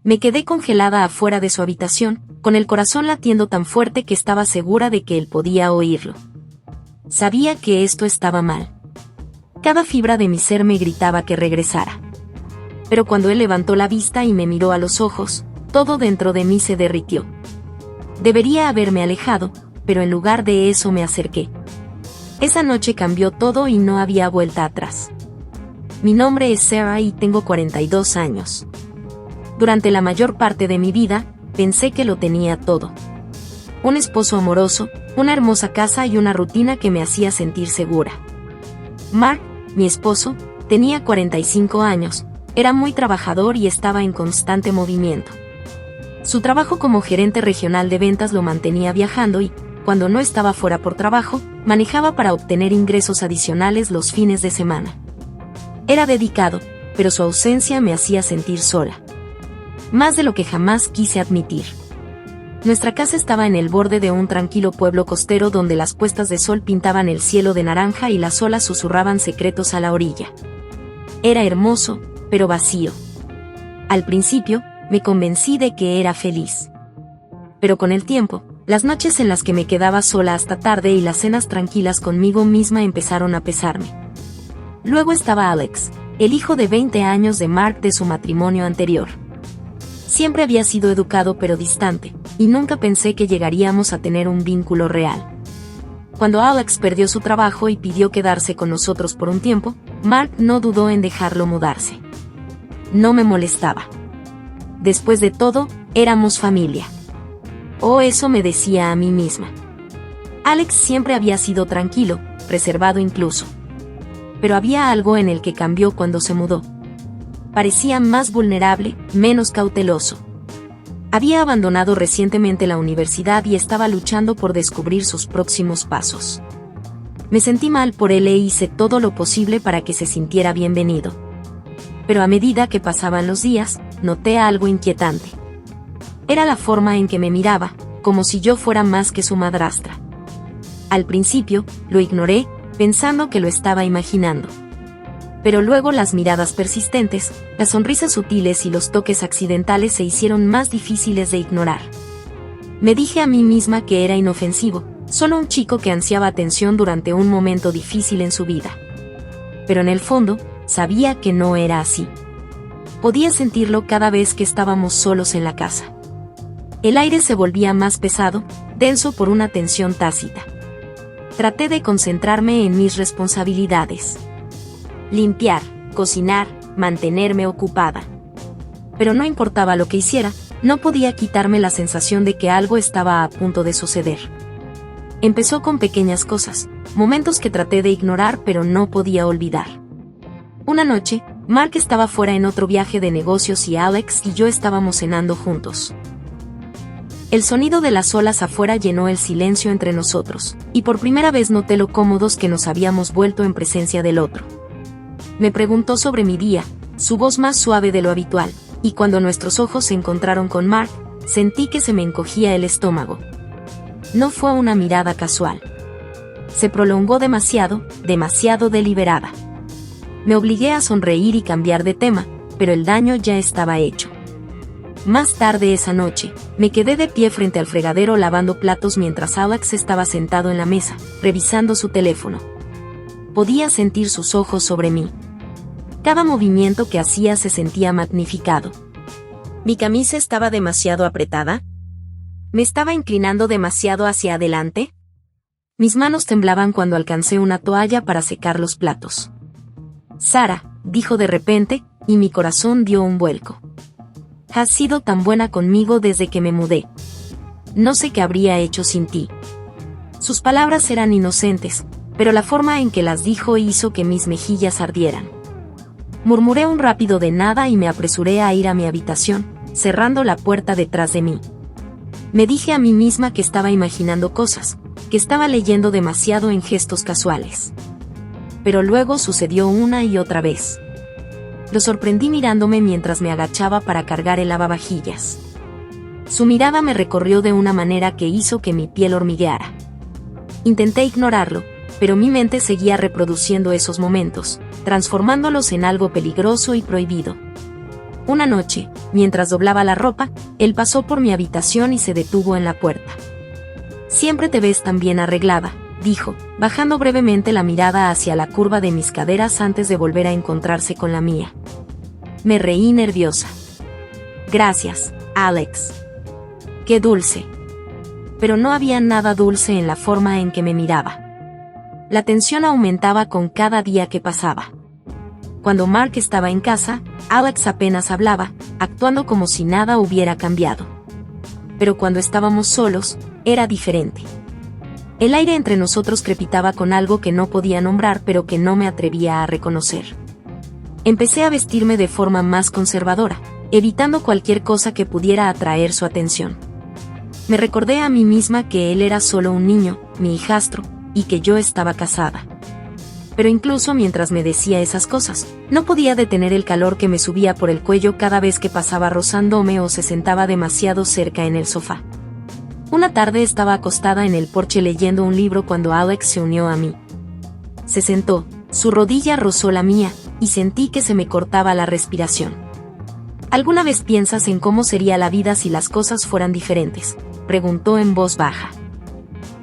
Me quedé congelada afuera de su habitación, con el corazón latiendo tan fuerte que estaba segura de que él podía oírlo. Sabía que esto estaba mal. Cada fibra de mi ser me gritaba que regresara. Pero cuando él levantó la vista y me miró a los ojos, todo dentro de mí se derritió. Debería haberme alejado, pero en lugar de eso me acerqué. Esa noche cambió todo y no había vuelta atrás. Mi nombre es Sarah y tengo 42 años. Durante la mayor parte de mi vida, pensé que lo tenía todo. Un esposo amoroso, una hermosa casa y una rutina que me hacía sentir segura. Mark, mi esposo, tenía 45 años, era muy trabajador y estaba en constante movimiento. Su trabajo como gerente regional de ventas lo mantenía viajando y, cuando no estaba fuera por trabajo, manejaba para obtener ingresos adicionales los fines de semana. Era dedicado, pero su ausencia me hacía sentir sola. Más de lo que jamás quise admitir. Nuestra casa estaba en el borde de un tranquilo pueblo costero donde las puestas de sol pintaban el cielo de naranja y las olas susurraban secretos a la orilla. Era hermoso, pero vacío. Al principio, me convencí de que era feliz. Pero con el tiempo, las noches en las que me quedaba sola hasta tarde y las cenas tranquilas conmigo misma empezaron a pesarme. Luego estaba Alex, el hijo de 20 años de Mark de su matrimonio anterior. Siempre había sido educado pero distante, y nunca pensé que llegaríamos a tener un vínculo real. Cuando Alex perdió su trabajo y pidió quedarse con nosotros por un tiempo, Mark no dudó en dejarlo mudarse. No me molestaba. Después de todo, éramos familia. O eso me decía a mí misma. Alex siempre había sido tranquilo, reservado incluso. Pero había algo en el que cambió cuando se mudó. Parecía más vulnerable, menos cauteloso. Había abandonado recientemente la universidad y estaba luchando por descubrir sus próximos pasos. Me sentí mal por él e hice todo lo posible para que se sintiera bienvenido. Pero a medida que pasaban los días, noté algo inquietante. Era la forma en que me miraba, como si yo fuera más que su madrastra. Al principio, lo ignoré, pensando que lo estaba imaginando. Pero luego las miradas persistentes, las sonrisas sutiles y los toques accidentales se hicieron más difíciles de ignorar. Me dije a mí misma que era inofensivo, solo un chico que ansiaba atención durante un momento difícil en su vida. Pero en el fondo, sabía que no era así. Podía sentirlo cada vez que estábamos solos en la casa. El aire se volvía más pesado, denso por una tensión tácita. Traté de concentrarme en mis responsabilidades. Limpiar, cocinar, mantenerme ocupada. Pero no importaba lo que hiciera, no podía quitarme la sensación de que algo estaba a punto de suceder. Empezó con pequeñas cosas, momentos que traté de ignorar pero no podía olvidar. Una noche, Mark estaba fuera en otro viaje de negocios y Alex y yo estábamos cenando juntos. El sonido de las olas afuera llenó el silencio entre nosotros, y por primera vez noté lo cómodos que nos habíamos vuelto en presencia del otro. Me preguntó sobre mi día, su voz más suave de lo habitual, y cuando nuestros ojos se encontraron con Mark, sentí que se me encogía el estómago. No fue una mirada casual. Se prolongó demasiado, demasiado deliberada. Me obligué a sonreír y cambiar de tema, pero el daño ya estaba hecho. Más tarde esa noche, me quedé de pie frente al fregadero lavando platos mientras Alex estaba sentado en la mesa, revisando su teléfono. Podía sentir sus ojos sobre mí. Cada movimiento que hacía se sentía magnificado. ¿Mi camisa estaba demasiado apretada? ¿Me estaba inclinando demasiado hacia adelante? Mis manos temblaban cuando alcancé una toalla para secar los platos. Sara, dijo de repente, y mi corazón dio un vuelco. Has sido tan buena conmigo desde que me mudé. No sé qué habría hecho sin ti. Sus palabras eran inocentes, pero la forma en que las dijo hizo que mis mejillas ardieran. Murmuré un rápido de nada y me apresuré a ir a mi habitación, cerrando la puerta detrás de mí. Me dije a mí misma que estaba imaginando cosas, que estaba leyendo demasiado en gestos casuales. Pero luego sucedió una y otra vez. Lo sorprendí mirándome mientras me agachaba para cargar el lavavajillas. Su mirada me recorrió de una manera que hizo que mi piel hormigueara. Intenté ignorarlo, pero mi mente seguía reproduciendo esos momentos, transformándolos en algo peligroso y prohibido. Una noche, mientras doblaba la ropa, él pasó por mi habitación y se detuvo en la puerta. «Siempre te ves tan bien arreglada», dijo, bajando brevemente la mirada hacia la curva de mis caderas antes de volver a encontrarse con la mía. Me reí nerviosa. «Gracias, Alex. Qué dulce». Pero no había nada dulce en la forma en que me miraba. La tensión aumentaba con cada día que pasaba. Cuando Mark estaba en casa, Alex apenas hablaba, actuando como si nada hubiera cambiado. Pero cuando estábamos solos, era diferente. El aire entre nosotros crepitaba con algo que no podía nombrar pero que no me atrevía a reconocer. Empecé a vestirme de forma más conservadora, evitando cualquier cosa que pudiera atraer su atención. Me recordé a mí misma que él era solo un niño, mi hijastro, y que yo estaba casada. Pero incluso mientras me decía esas cosas, no podía detener el calor que me subía por el cuello cada vez que pasaba rozándome o se sentaba demasiado cerca en el sofá. Una tarde estaba acostada en el porche leyendo un libro cuando Alex se unió a mí. Se sentó, su rodilla rozó la mía, y sentí que se me cortaba la respiración. ¿Alguna vez piensas en cómo sería la vida si las cosas fueran diferentes?, preguntó en voz baja.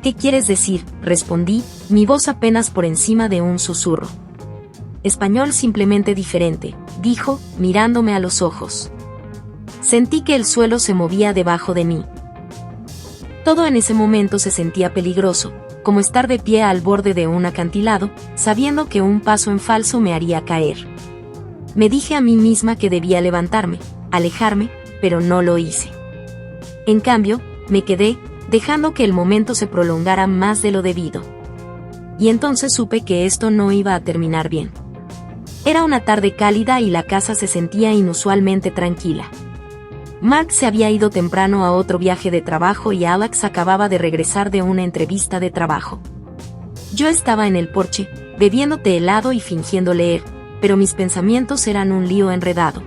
¿Qué quieres decir?, respondí, mi voz apenas por encima de un susurro. Español simplemente diferente, dijo, mirándome a los ojos. Sentí que el suelo se movía debajo de mí. Todo en ese momento se sentía peligroso, como estar de pie al borde de un acantilado, sabiendo que un paso en falso me haría caer. Me dije a mí misma que debía levantarme, alejarme, pero no lo hice. En cambio, me quedé, dejando que el momento se prolongara más de lo debido. Y entonces supe que esto no iba a terminar bien. Era una tarde cálida y la casa se sentía inusualmente tranquila. Mark se había ido temprano a otro viaje de trabajo y Alex acababa de regresar de una entrevista de trabajo. Yo estaba en el porche, bebiendo té helado y fingiendo leer, pero mis pensamientos eran un lío enredado.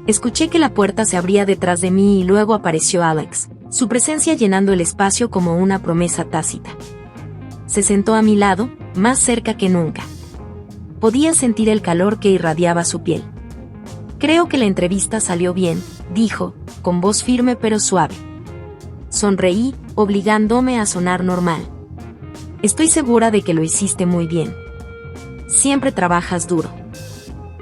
Escuché que la puerta se abría detrás de mí y luego apareció Alex, su presencia llenando el espacio como una promesa tácita. Se sentó a mi lado, más cerca que nunca. Podía sentir el calor que irradiaba su piel. Creo que la entrevista salió bien, dijo, con voz firme pero suave. Sonreí, obligándome a sonar normal. Estoy segura de que lo hiciste muy bien. Siempre trabajas duro.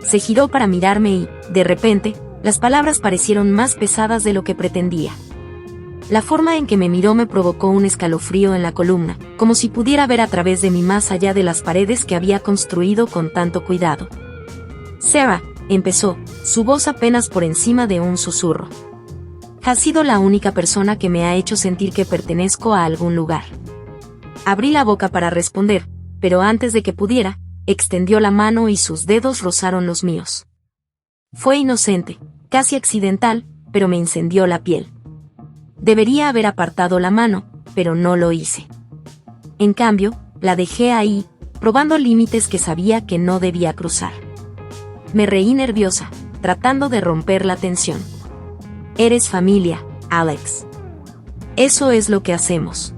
Se giró para mirarme y, de repente, las palabras parecieron más pesadas de lo que pretendía. La forma en que me miró me provocó un escalofrío en la columna, como si pudiera ver a través de mí más allá de las paredes que había construido con tanto cuidado. Sarah, empezó, su voz apenas por encima de un susurro. Has sido la única persona que me ha hecho sentir que pertenezco a algún lugar. Abrí la boca para responder, pero antes de que pudiera, extendió la mano y sus dedos rozaron los míos. Fue inocente, casi accidental, pero me incendió la piel. Debería haber apartado la mano, pero no lo hice. En cambio, la dejé ahí, probando límites que sabía que no debía cruzar. Me reí nerviosa, tratando de romper la tensión. Eres familia, Alex. Eso es lo que hacemos.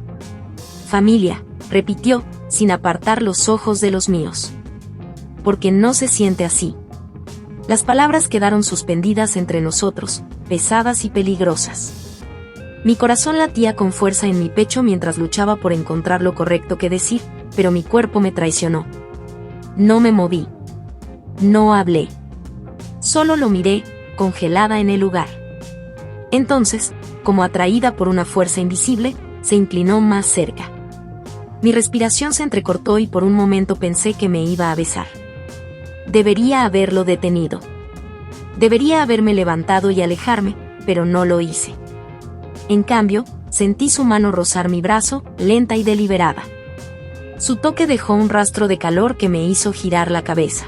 Familia, repitió, sin apartar los ojos de los míos. Porque no se siente así. Las palabras quedaron suspendidas entre nosotros, pesadas y peligrosas. Mi corazón latía con fuerza en mi pecho mientras luchaba por encontrar lo correcto que decir, pero mi cuerpo me traicionó. No me moví. No hablé. Solo lo miré, congelada en el lugar. Entonces, como atraída por una fuerza invisible, se inclinó más cerca. Mi respiración se entrecortó y por un momento pensé que me iba a besar. Debería haberlo detenido. Debería haberme levantado y alejarme, pero no lo hice. En cambio, sentí su mano rozar mi brazo, lenta y deliberada. Su toque dejó un rastro de calor que me hizo girar la cabeza.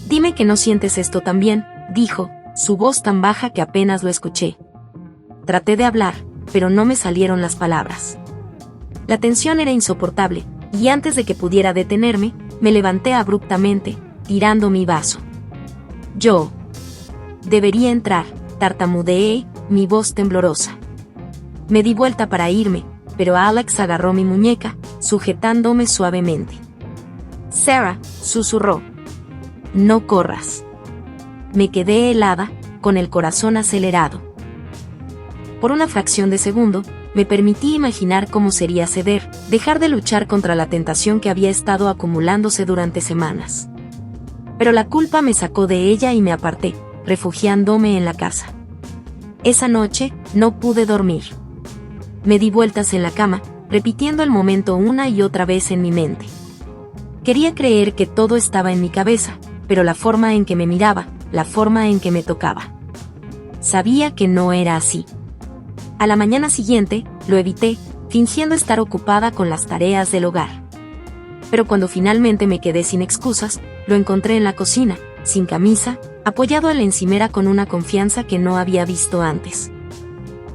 Dime que no sientes esto también, dijo, su voz tan baja que apenas lo escuché. Traté de hablar, pero no me salieron las palabras. La tensión era insoportable, y antes de que pudiera detenerme, me levanté abruptamente, tirando mi vaso. Yo debería entrar, tartamudeé, mi voz temblorosa. Me di vuelta para irme, pero Alex agarró mi muñeca, sujetándome suavemente. Sarah, susurró. No corras. Me quedé helada, con el corazón acelerado. Por una fracción de segundo, me permití imaginar cómo sería ceder, dejar de luchar contra la tentación que había estado acumulándose durante semanas. Pero la culpa me sacó de ella y me aparté, refugiándome en la casa. Esa noche, no pude dormir. Me di vueltas en la cama, repitiendo el momento una y otra vez en mi mente. Quería creer que todo estaba en mi cabeza, pero la forma en que me miraba, la forma en que me tocaba. Sabía que no era así. A la mañana siguiente, lo evité, fingiendo estar ocupada con las tareas del hogar. Pero cuando finalmente me quedé sin excusas, lo encontré en la cocina, sin camisa, apoyado en la encimera con una confianza que no había visto antes.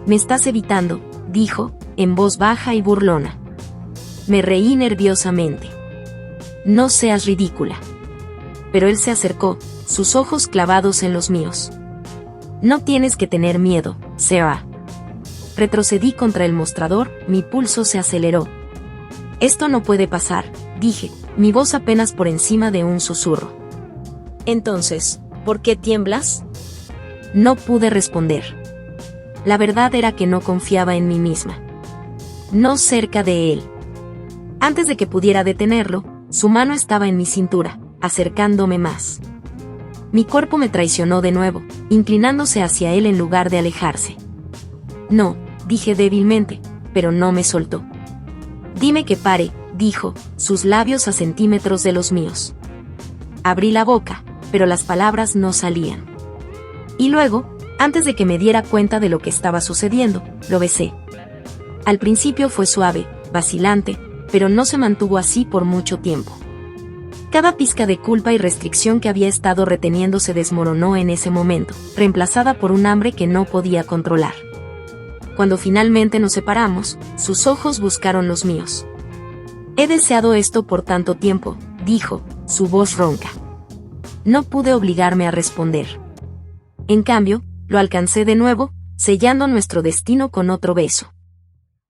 «Me estás evitando», dijo, en voz baja y burlona. Me reí nerviosamente. «No seas ridícula». Pero él se acercó, sus ojos clavados en los míos. «No tienes que tener miedo, Sarah». Retrocedí contra el mostrador, mi pulso se aceleró. «Esto no puede pasar», dije, mi voz apenas por encima de un susurro. «Entonces, ¿por qué tiemblas?». No pude responder. La verdad era que no confiaba en mí misma. No cerca de él. Antes de que pudiera detenerlo, su mano estaba en mi cintura, acercándome más. Mi cuerpo me traicionó de nuevo, inclinándose hacia él en lugar de alejarse. «No», dije débilmente, pero no me soltó. «Dime que pare», dijo, sus labios a centímetros de los míos. Abrí la boca, pero las palabras no salían. Y luego, antes de que me diera cuenta de lo que estaba sucediendo, lo besé. Al principio fue suave, vacilante, pero no se mantuvo así por mucho tiempo. Cada pizca de culpa y restricción que había estado reteniendo se desmoronó en ese momento, reemplazada por un hambre que no podía controlar. Cuando finalmente nos separamos, sus ojos buscaron los míos. «He deseado esto por tanto tiempo», dijo, su voz ronca. No pude obligarme a responder. En cambio, lo alcancé de nuevo, sellando nuestro destino con otro beso.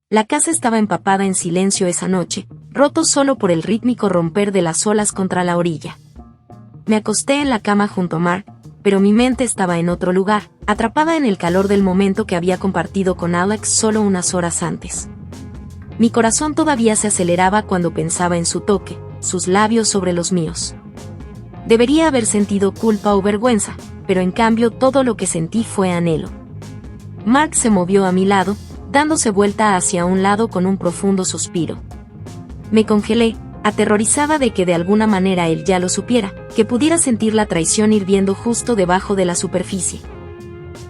La casa estaba empapada en silencio esa noche, roto solo por el rítmico romper de las olas contra la orilla. Me acosté en la cama junto a Mark, pero mi mente estaba en otro lugar, atrapada en el calor del momento que había compartido con Alex solo unas horas antes. Mi corazón todavía se aceleraba cuando pensaba en su toque, sus labios sobre los míos. Debería haber sentido culpa o vergüenza, pero en cambio todo lo que sentí fue anhelo. Mark se movió a mi lado, dándose vuelta hacia un lado con un profundo suspiro. Me congelé, aterrorizada de que de alguna manera él ya lo supiera, que pudiera sentir la traición hirviendo justo debajo de la superficie.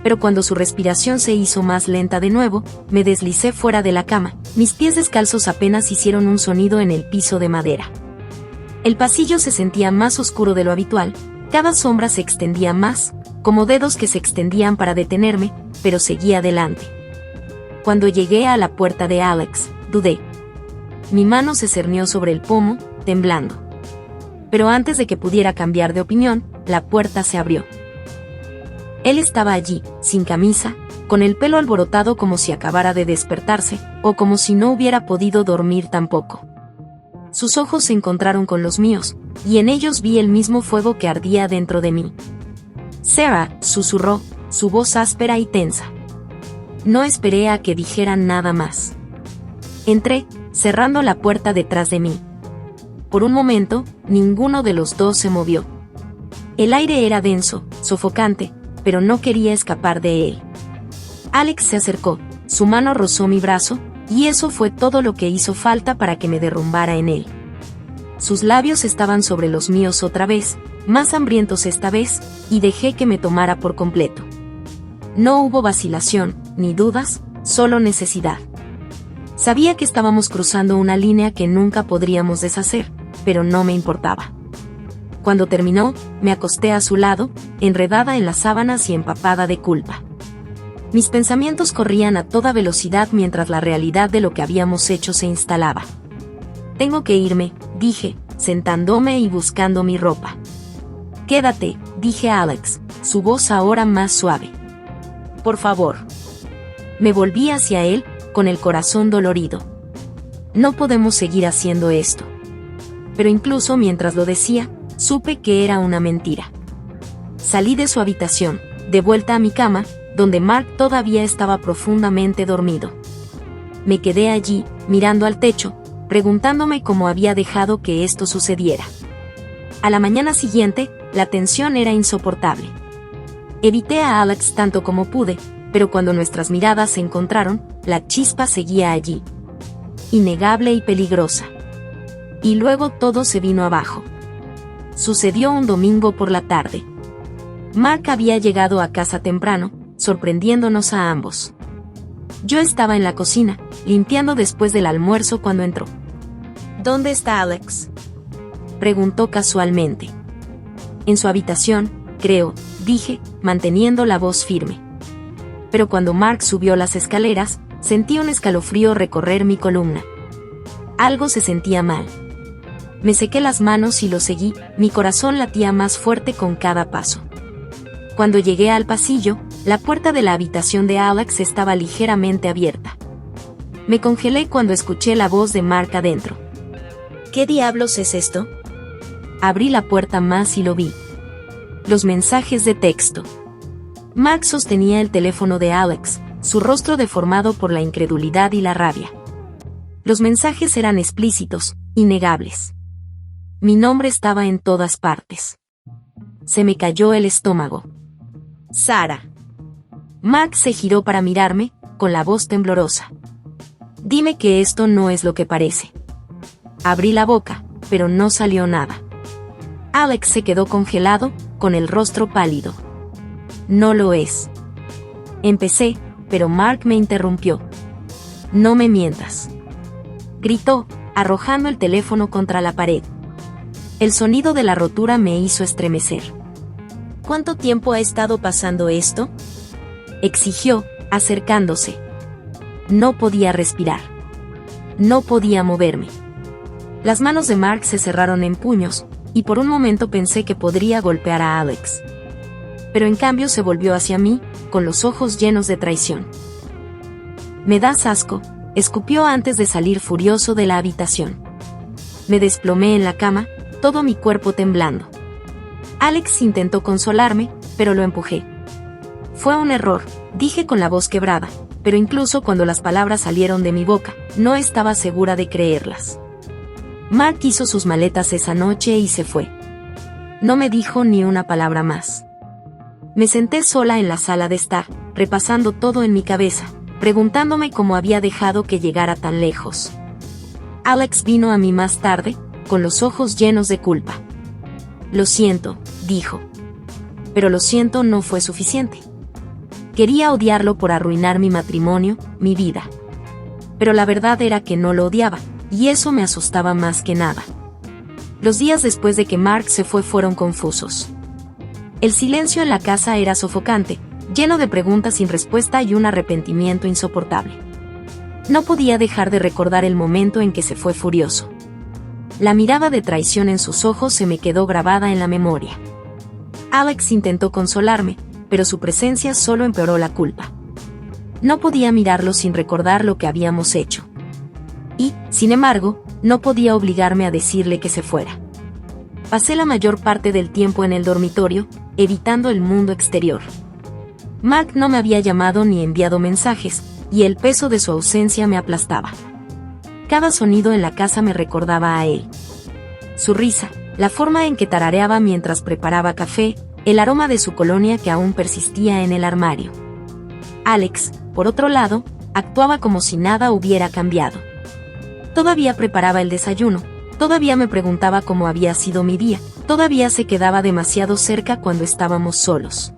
Pero cuando su respiración se hizo más lenta de nuevo, me deslicé fuera de la cama, mis pies descalzos apenas hicieron un sonido en el piso de madera. El pasillo se sentía más oscuro de lo habitual, cada sombra se extendía más, como dedos que se extendían para detenerme, pero seguí adelante. Cuando llegué a la puerta de Alex, dudé. Mi mano se cernió sobre el pomo, temblando. Pero antes de que pudiera cambiar de opinión, la puerta se abrió. Él estaba allí, sin camisa, con el pelo alborotado como si acabara de despertarse, o como si no hubiera podido dormir tampoco. Sus ojos se encontraron con los míos, y en ellos vi el mismo fuego que ardía dentro de mí. «Sarah», susurró, su voz áspera y tensa. No esperé a que dijeran nada más. Entré, cerrando la puerta detrás de mí. Por un momento, ninguno de los dos se movió. El aire era denso, sofocante, pero no quería escapar de él. Alex se acercó, su mano rozó mi brazo, y eso fue todo lo que hizo falta para que me derrumbara en él. Sus labios estaban sobre los míos otra vez, más hambrientos esta vez, y dejé que me tomara por completo. No hubo vacilación, ni dudas, solo necesidad. Sabía que estábamos cruzando una línea que nunca podríamos deshacer, pero no me importaba. Cuando terminó, me acosté a su lado, enredada en las sábanas y empapada de culpa. Mis pensamientos corrían a toda velocidad mientras la realidad de lo que habíamos hecho se instalaba. «Tengo que irme», dije, sentándome y buscando mi ropa. «Quédate», dije a Alex, su voz ahora más suave. «Por favor». Me volví hacia él, con el corazón dolorido. No podemos seguir haciendo esto. Pero incluso mientras lo decía, supe que era una mentira. Salí de su habitación, de vuelta a mi cama, donde Mark todavía estaba profundamente dormido. Me quedé allí, mirando al techo, preguntándome cómo había dejado que esto sucediera. A la mañana siguiente, la tensión era insoportable. Evité a Alex tanto como pude, pero cuando nuestras miradas se encontraron, la chispa seguía allí. Innegable y peligrosa. Y luego todo se vino abajo. Sucedió un domingo por la tarde. Mark había llegado a casa temprano, sorprendiéndonos a ambos. Yo estaba en la cocina, limpiando después del almuerzo cuando entró. ¿Dónde está Alex?, preguntó casualmente. En su habitación, creo, dije, manteniendo la voz firme. Pero cuando Mark subió las escaleras, sentí un escalofrío recorrer mi columna. Algo se sentía mal. Me sequé las manos y lo seguí, mi corazón latía más fuerte con cada paso. Cuando llegué al pasillo, la puerta de la habitación de Alex estaba ligeramente abierta. Me congelé cuando escuché la voz de Mark adentro. ¿Qué diablos es esto? Abrí la puerta más y lo vi. Los mensajes de texto. Mark sostenía el teléfono de Alex, su rostro deformado por la incredulidad y la rabia. Los mensajes eran explícitos, innegables. Mi nombre estaba en todas partes. Se me cayó el estómago. Sara. Mark se giró para mirarme, con la voz temblorosa. Dime que esto no es lo que parece. Abrí la boca, pero no salió nada. Alex se quedó congelado, con el rostro pálido. No lo es. Empecé, pero Mark me interrumpió. No me mientas. Gritó, arrojando el teléfono contra la pared. El sonido de la rotura me hizo estremecer. ¿Cuánto tiempo ha estado pasando esto?, exigió, acercándose. No podía respirar. No podía moverme. Las manos de Mark se cerraron en puños, y por un momento pensé que podría golpear a Alex. Pero en cambio se volvió hacia mí, con los ojos llenos de traición. Me das asco, escupió antes de salir furioso de la habitación. Me desplomé en la cama, todo mi cuerpo temblando. Alex intentó consolarme, pero lo empujé. Fue un error, dije con la voz quebrada, pero incluso cuando las palabras salieron de mi boca, no estaba segura de creerlas. Mark hizo sus maletas esa noche y se fue. No me dijo ni una palabra más. Me senté sola en la sala de estar, repasando todo en mi cabeza, preguntándome cómo había dejado que llegara tan lejos. Alex vino a mí más tarde, con los ojos llenos de culpa. Lo siento, dijo. Pero lo siento no fue suficiente. Quería odiarlo por arruinar mi matrimonio, mi vida. Pero la verdad era que no lo odiaba, y eso me asustaba más que nada. Los días después de que Mark se fue fueron confusos. El silencio en la casa era sofocante, lleno de preguntas sin respuesta y un arrepentimiento insoportable. No podía dejar de recordar el momento en que se fue furioso. La mirada de traición en sus ojos se me quedó grabada en la memoria. Alex intentó consolarme, pero su presencia solo empeoró la culpa. No podía mirarlo sin recordar lo que habíamos hecho. Y, sin embargo, no podía obligarme a decirle que se fuera. Pasé la mayor parte del tiempo en el dormitorio, evitando el mundo exterior. Mark no me había llamado ni enviado mensajes, y el peso de su ausencia me aplastaba. Cada sonido en la casa me recordaba a él. Su risa, la forma en que tarareaba mientras preparaba café, el aroma de su colonia que aún persistía en el armario. Alex, por otro lado, actuaba como si nada hubiera cambiado. Todavía preparaba el desayuno, todavía me preguntaba cómo había sido mi día, todavía se quedaba demasiado cerca cuando estábamos solos.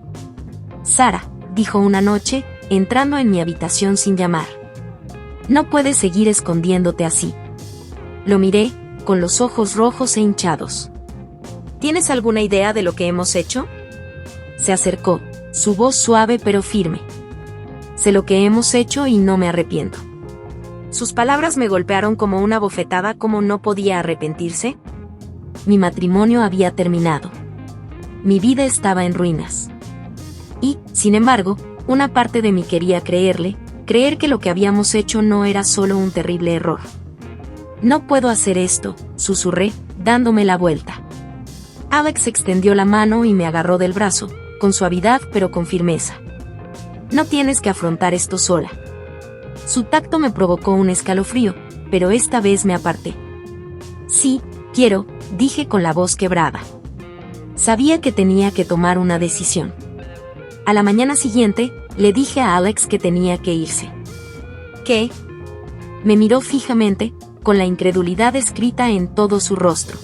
Sara, dijo una noche, entrando en mi habitación sin llamar. No puedes seguir escondiéndote así. Lo miré, con los ojos rojos e hinchados. ¿Tienes alguna idea de lo que hemos hecho? Se acercó, su voz suave pero firme. Sé lo que hemos hecho y no me arrepiento. Sus palabras me golpearon como una bofetada. ¿Cómo no podía arrepentirse? Mi matrimonio había terminado. Mi vida estaba en ruinas. Y, sin embargo, una parte de mí quería creerle, creer que lo que habíamos hecho no era solo un terrible error. No puedo hacer esto, susurré, dándome la vuelta. Alex extendió la mano y me agarró del brazo, con suavidad pero con firmeza. No tienes que afrontar esto sola. Su tacto me provocó un escalofrío, pero esta vez me aparté. Sí, quiero, dije con la voz quebrada. Sabía que tenía que tomar una decisión. A la mañana siguiente, le dije a Alex que tenía que irse. ¿Qué? Me miró fijamente, con la incredulidad escrita en todo su rostro.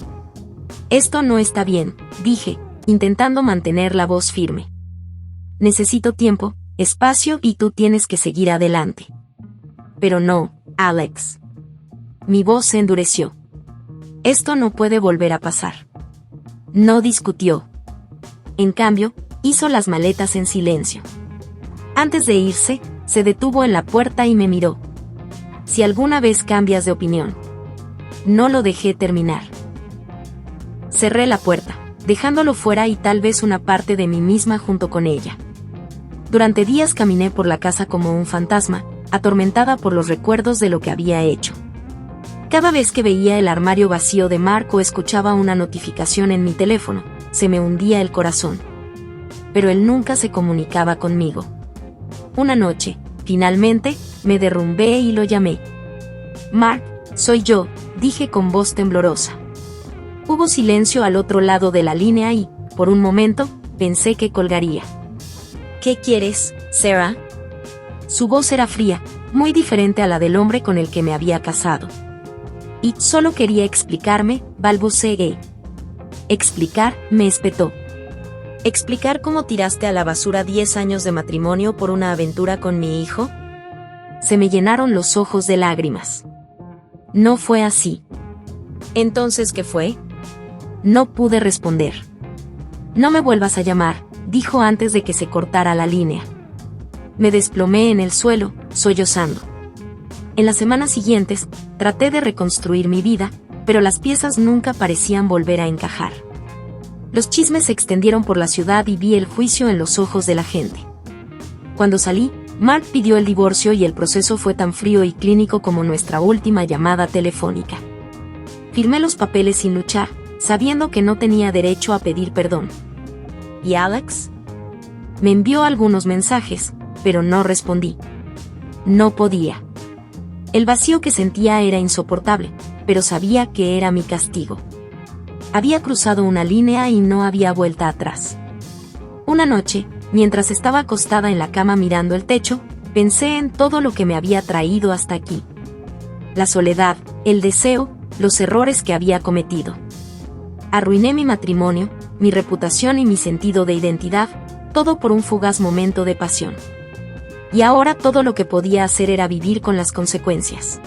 Esto no está bien, dije, intentando mantener la voz firme. Necesito tiempo, espacio y tú tienes que seguir adelante. Pero no, Alex. Mi voz se endureció. Esto no puede volver a pasar. No discutió. En cambio, hizo las maletas en silencio. Antes de irse, se detuvo en la puerta y me miró. Si alguna vez cambias de opinión. No lo dejé terminar. Cerré la puerta, dejándolo fuera y tal vez una parte de mí misma junto con ella. Durante días caminé por la casa como un fantasma, atormentada por los recuerdos de lo que había hecho. Cada vez que veía el armario vacío de Mark o escuchaba una notificación en mi teléfono, se me hundía el corazón. Pero él nunca se comunicaba conmigo. Una noche, finalmente, me derrumbé y lo llamé. Mark, soy yo, dije con voz temblorosa. Hubo silencio al otro lado de la línea y, por un momento, pensé que colgaría. ¿Qué quieres, Sarah? Su voz era fría, muy diferente a la del hombre con el que me había casado. Y solo quería explicarme, balbuceé. ¿Explicar?, me espetó. ¿Explicar cómo tiraste a la basura 10 años de matrimonio por una aventura con mi hijo? Se me llenaron los ojos de lágrimas. No fue así. ¿Entonces qué fue? No pude responder. No me vuelvas a llamar, dijo antes de que se cortara la línea. Me desplomé en el suelo, sollozando. En las semanas siguientes, traté de reconstruir mi vida, pero las piezas nunca parecían volver a encajar. Los chismes se extendieron por la ciudad y vi el juicio en los ojos de la gente. Cuando salí, Mark pidió el divorcio y el proceso fue tan frío y clínico como nuestra última llamada telefónica. Firmé los papeles sin luchar, sabiendo que no tenía derecho a pedir perdón. ¿Y Alex? Me envió algunos mensajes, pero no respondí. No podía. El vacío que sentía era insoportable, pero sabía que era mi castigo. Había cruzado una línea y no había vuelta atrás. Una noche, mientras estaba acostada en la cama mirando el techo, pensé en todo lo que me había traído hasta aquí. La soledad, el deseo, los errores que había cometido. Arruiné mi matrimonio, mi reputación y mi sentido de identidad, todo por un fugaz momento de pasión. Y ahora todo lo que podía hacer era vivir con las consecuencias.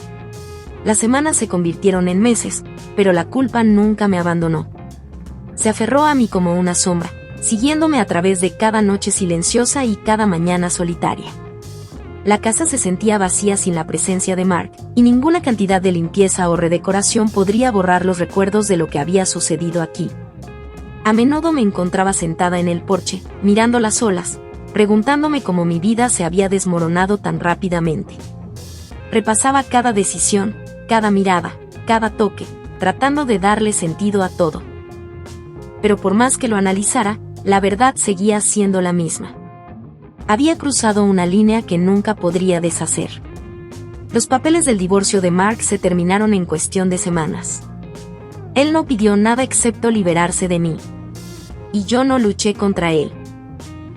Las semanas se convirtieron en meses, pero la culpa nunca me abandonó. Se aferró a mí como una sombra, siguiéndome a través de cada noche silenciosa y cada mañana solitaria. La casa se sentía vacía sin la presencia de Mark, y ninguna cantidad de limpieza o redecoración podría borrar los recuerdos de lo que había sucedido aquí. A menudo me encontraba sentada en el porche, mirando las olas, preguntándome cómo mi vida se había desmoronado tan rápidamente. Repasaba cada decisión, cada mirada, cada toque, tratando de darle sentido a todo. Pero por más que lo analizara, la verdad seguía siendo la misma. Había cruzado una línea que nunca podría deshacer. Los papeles del divorcio de Mark se terminaron en cuestión de semanas. Él no pidió nada excepto liberarse de mí. Y yo no luché contra él.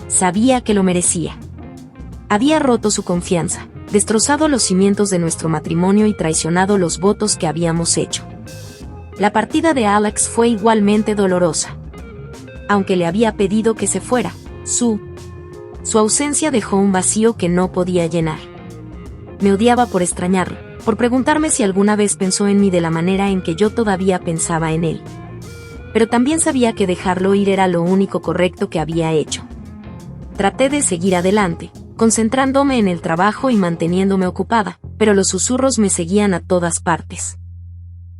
Sabía que lo merecía. Había roto su confianza, destrozado los cimientos de nuestro matrimonio y traicionado los votos que habíamos hecho. La partida de Alex fue igualmente dolorosa. Aunque le había pedido que se fuera, su ausencia dejó un vacío que no podía llenar. Me odiaba por extrañarlo, por preguntarme si alguna vez pensó en mí de la manera en que yo todavía pensaba en él. Pero también sabía que dejarlo ir era lo único correcto que había hecho. Traté de seguir adelante, concentrándome en el trabajo y manteniéndome ocupada, pero los susurros me seguían a todas partes.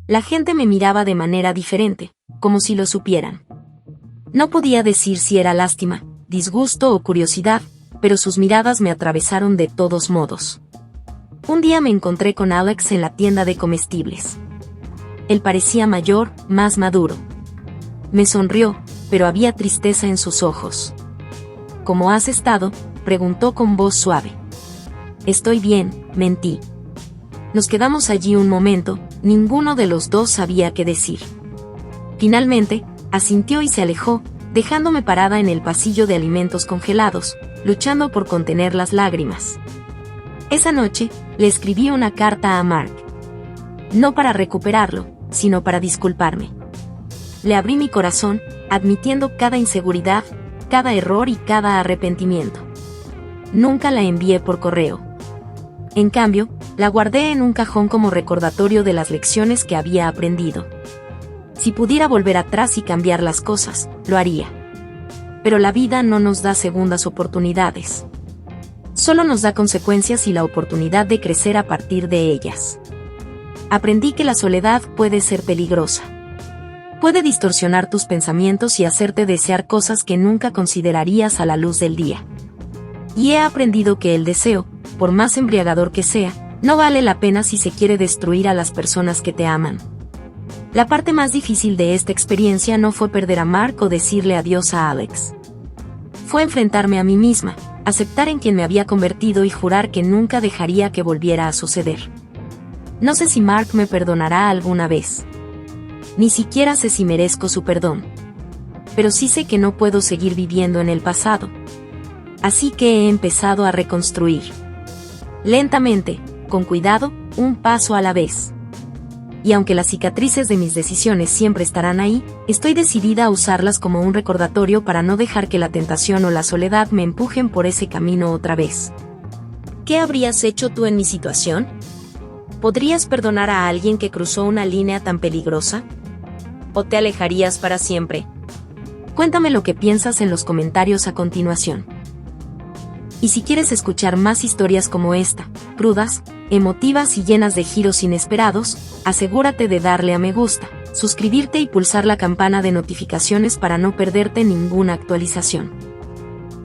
La gente me miraba de manera diferente, como si lo supieran. No podía decir si era lástima, disgusto o curiosidad, pero sus miradas me atravesaron de todos modos. Un día me encontré con Alex en la tienda de comestibles. Él parecía mayor, más maduro. Me sonrió, pero había tristeza en sus ojos. ¿Cómo has estado?, preguntó con voz suave. Estoy bien, mentí. Nos quedamos allí un momento, ninguno de los dos sabía qué decir. Finalmente, asintió y se alejó, dejándome parada en el pasillo de alimentos congelados, luchando por contener las lágrimas. Esa noche, le escribí una carta a Mark. No para recuperarlo, sino para disculparme. Le abrí mi corazón, admitiendo cada inseguridad, cada error y cada arrepentimiento. Nunca la envié por correo. En cambio, la guardé en un cajón como recordatorio de las lecciones que había aprendido. Si pudiera volver atrás y cambiar las cosas, lo haría. Pero la vida no nos da segundas oportunidades. Solo nos da consecuencias y la oportunidad de crecer a partir de ellas. Aprendí que la soledad puede ser peligrosa. Puede distorsionar tus pensamientos y hacerte desear cosas que nunca considerarías a la luz del día. Y he aprendido que el deseo, por más embriagador que sea, no vale la pena si se quiere destruir a las personas que te aman. La parte más difícil de esta experiencia no fue perder a Mark o decirle adiós a Alex. Fue enfrentarme a mí misma, aceptar en quien me había convertido y jurar que nunca dejaría que volviera a suceder. No sé si Mark me perdonará alguna vez. Ni siquiera sé si merezco su perdón. Pero sí sé que no puedo seguir viviendo en el pasado. Así que he empezado a reconstruir. Lentamente, con cuidado, un paso a la vez. Y aunque las cicatrices de mis decisiones siempre estarán ahí, estoy decidida a usarlas como un recordatorio para no dejar que la tentación o la soledad me empujen por ese camino otra vez. ¿Qué habrías hecho tú en mi situación? ¿Podrías perdonar a alguien que cruzó una línea tan peligrosa? ¿O te alejarías para siempre? Cuéntame lo que piensas en los comentarios a continuación. Y si quieres escuchar más historias como esta, crudas, emotivas y llenas de giros inesperados, asegúrate de darle a me gusta, suscribirte y pulsar la campana de notificaciones para no perderte ninguna actualización.